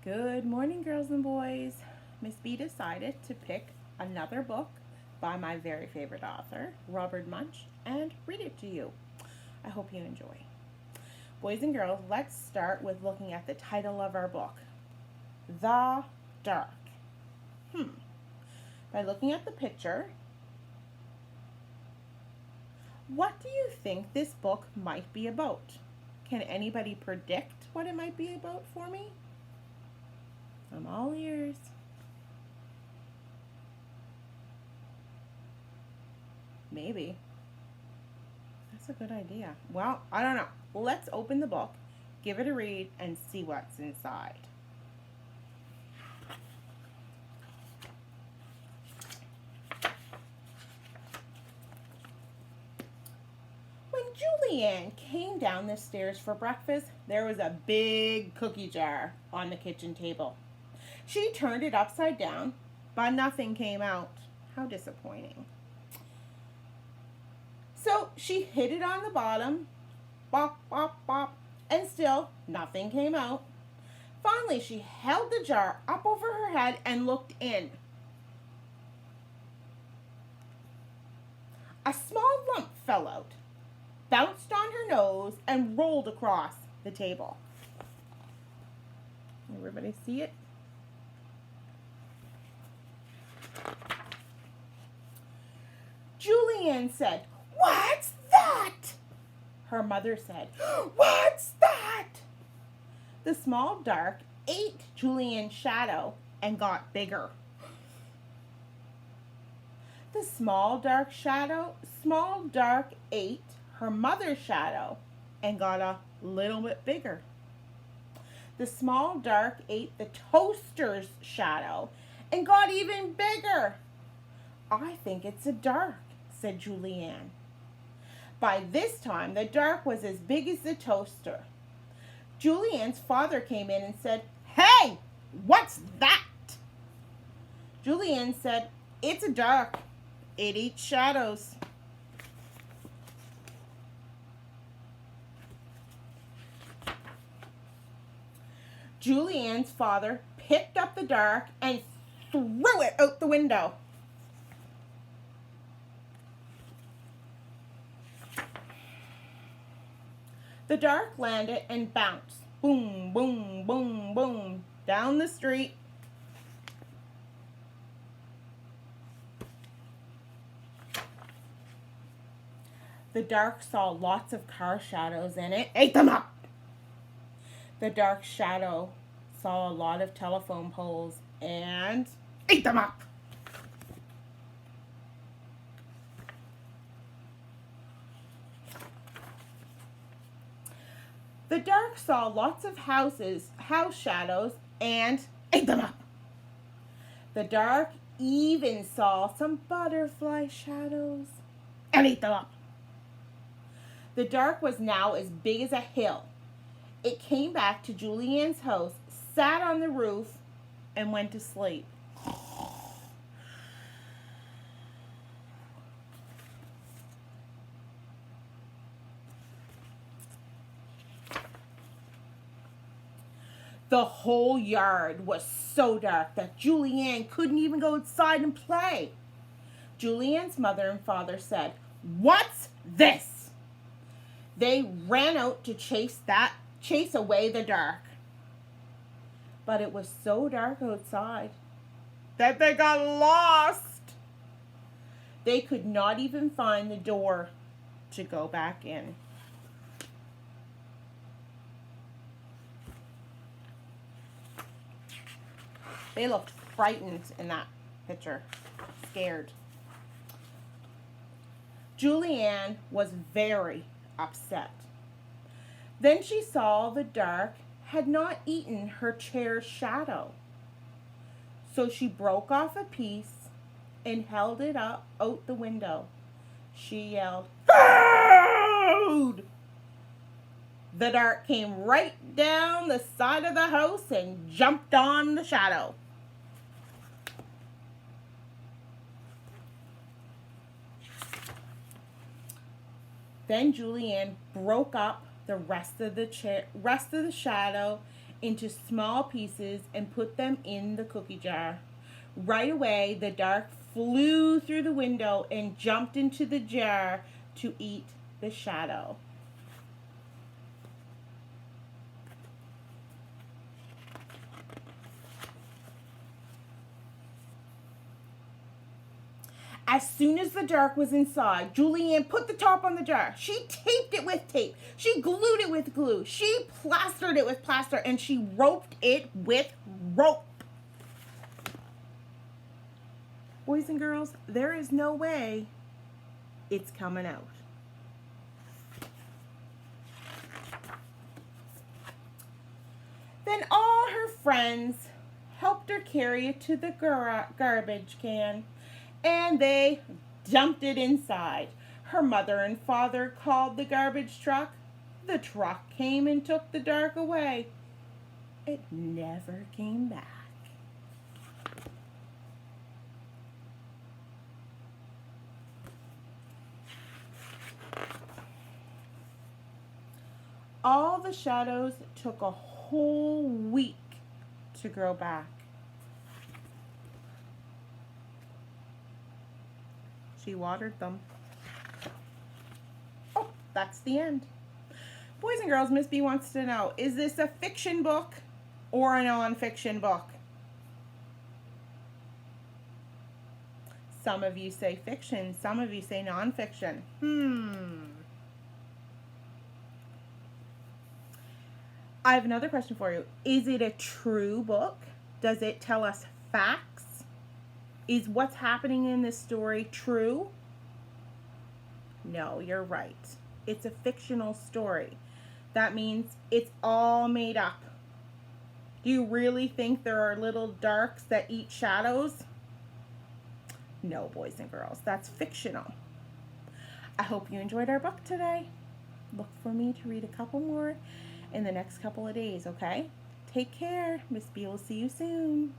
Good morning, girls and boys. Miss B decided to pick another book by my very favorite author, Robert Munsch, and read it to you. I hope you enjoy. Boys and girls, let's start with looking at the title of our book, The Dark. By looking at the picture, what do you think this book might be about? Can anybody predict what it might be about for me? I'm all ears. Maybe. That's a good idea. Well, I don't know. Let's open the book, give it a read, and see what's inside. When Julianne came down the stairs for breakfast, there was a big cookie jar on the kitchen table. She turned it upside down, but nothing came out. How disappointing. So she hit it on the bottom, bop, bop, bop, and still nothing came out. Finally, she held the jar up over her head and looked in. A small lump fell out, bounced on her nose, and rolled across the table. Everybody see it? Julianne said, "What's that?" Her mother said, "What's that?" The small dark ate Julianne's shadow and got bigger. The small dark ate her mother's shadow and got a little bit bigger. The small dark ate the toaster's shadow and got even bigger. "I think it's a dark," said Julianne. By this time, the dark was as big as the toaster. Julianne's father came in and said, "Hey, what's that?" Julianne said, "It's a dark. It eats shadows." Julianne's father picked up the dark and threw it out the window. The dark landed and bounced, boom, boom, boom, boom, down the street. The dark saw lots of car shadows in it, ate them up. The dark shadow saw a lot of telephone poles and ate them up. The dark saw lots of house shadows, and ate them up. The dark even saw some butterfly shadows and ate them up. The dark was now as big as a hill. It came back to Julianne's house, sat on the roof, and went to sleep. The whole yard was so dark that Julianne couldn't even go outside and play. Julianne's mother and father said, "What's this?" They ran out to chase away the dark. But it was so dark outside that they got lost. They could not even find the door to go back in. They looked frightened in that picture, scared. Julianne was very upset. Then she saw the dark had not eaten her chair's shadow. So she broke off a piece and held it up out the window. She yelled, "Food!" The dark came right down the side of the house and jumped on the shadow. Then Julianne broke up the rest of the shadow into small pieces and put them in the cookie jar. Right away, the dark flew through the window and jumped into the jar to eat the shadow. As soon as the dark was inside, Julianne put the top on the jar. She taped it with tape. She glued it with glue. She plastered it with plaster, and she roped it with rope. Boys and girls, there is no way it's coming out. Then all her friends helped her carry it to the garbage can, and they dumped it inside. Her mother and father called the garbage truck. The truck came and took the dark away. It never came back. All the shadows took a whole week to grow back. She watered them. Oh, that's the end. Boys and girls, Miss B wants to know, is this a fiction book or a non-fiction book? Some of you say fiction, some of you say non-fiction. I have another question for you. Is it a true book? Does it tell us facts? Is what's happening in this story true? No, you're right. It's a fictional story. That means it's all made up. Do you really think there are little darks that eat shadows? No, boys and girls, that's fictional. I hope you enjoyed our book today. Look for me to read a couple more in the next couple of days, okay? Take care. Miss B will see you soon.